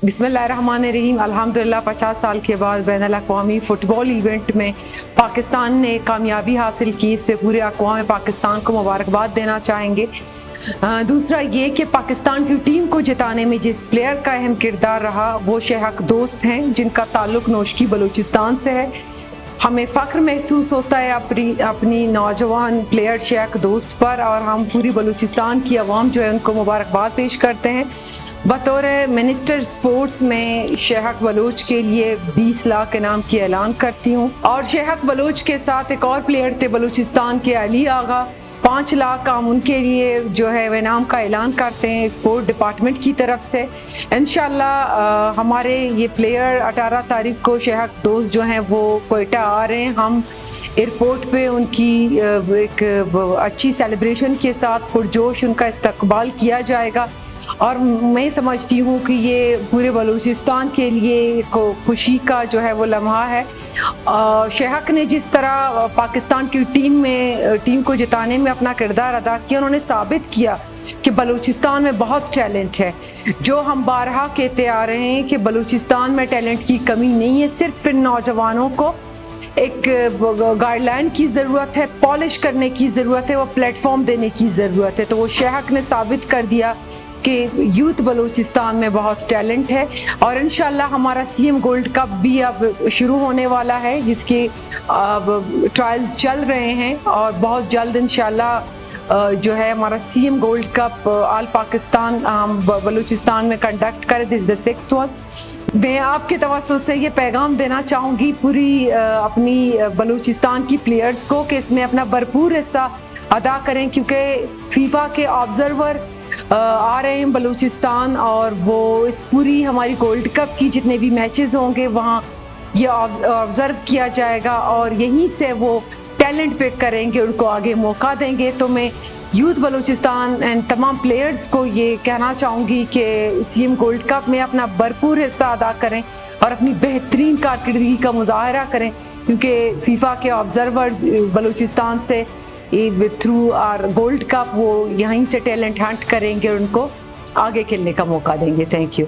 बिस्मिल्लाहिर्रहमानिर्रहीम। अल्हम्दुलिल्लाह 50 साल के बाद बैनुल अक़वामी फ़ुटबॉल इवेंट में पाकिस्तान ने कामयाबी हासिल की। इस पे पूरे अक़वाम पाकिस्तान को मुबारकबाद देना चाहेंगे। दूसरा ये कि पाकिस्तान की टीम को जिताने में जिस प्लेयर का अहम किरदार रहा वो शेहक दोस्त हैं, जिनका ताल्लुक़ नौशकी बलूचिस्तान से है। हमें फ़ख्र महसूस होता है अपनी नौजवान प्लेयर शेहक दोस्त पर, और हम पूरी बलूचिस्तान की आवाम जो है उनको मुबारकबाद पेश करते हैं। बतौर मिनिस्टर स्पोर्ट्स में शेहक बलोच के लिए 20 लाख इनाम की ऐलान करती हूँ। और शेहक बलोच के साथ एक और प्लेयर थे बलूचिस्तान के, अली आगा, 5 लाख हम उनके लिए जो है वो इनाम का ऐलान करते हैं स्पोर्ट डिपार्टमेंट की तरफ से। इंशाल्लाह हमारे ये प्लेयर 18 तारीख को शेहक दोस्त जो हैं वो कोयटा आ रहे हैं। हम एयरपोर्ट पे उनकी एक अच्छी सेलिब्रेशन के साथ पुरजोश उनका इस्तकबाल किया जाएगा, और मैं समझती हूँ कि ये पूरे बलूचिस्तान के लिए एक खुशी का जो है वो लम्हा है। शेहक ने जिस तरह पाकिस्तान की टीम को जिताने में अपना किरदार अदा किया, उन्होंने साबित किया कि बलूचिस्तान में बहुत टैलेंट है। जो हम बारहा कहते आ रहे हैं कि बलूचिस्तान में टैलेंट की कमी नहीं है, सिर्फ इन नौजवानों को एक गाइडलाइन की ज़रूरत है, पॉलिश करने की ज़रूरत है, वो प्लेटफॉर्म देने की ज़रूरत है। तो वो शेहक ने साबित कर दिया कि यूथ बलूचिस्तान में बहुत टैलेंट है। और इंशाल्लाह हमारा सीएम गोल्ड कप भी अब शुरू होने वाला है, जिसके अब ट्रायल्स चल रहे हैं, और बहुत जल्द इंशाल्लाह जो है हमारा CM gold cup all Pakistan Balochistan में कंडक्ट करे। This the 6th one. मैं आपके तवज्जुह से ये पैगाम देना चाहूँगी पूरी अपनी बलूचिस्तान की प्लेयर्स को कि इसमें अपना भरपूर हिस्सा अदा करें, क्योंकि फीफा के ऑब्जर्वर आ रहे हैं बलूचिस्तान, और वो इस पूरी हमारी गोल्ड कप की जितने भी मैचेस होंगे वहाँ ये ऑब्ज़र्व किया जाएगा, और यहीं से वो टैलेंट पिक करेंगे, उनको आगे मौका देंगे। तो मैं यूथ बलूचिस्तान एंड तमाम प्लेयर्स को ये कहना चाहूँगी कि सीएम गोल्ड कप में अपना भरपूर हिस्सा अदा करें और अपनी बेहतरीन कारकर्दगी का मुजाहरा करें, क्योंकि फीफा के ऑब्जर्वर बलूचिस्तान से थ्रू आर गोल्ड कप वो यहीं से टैलेंट हंट करेंगे और उनको आगे खेलने का मौका देंगे। Thank you.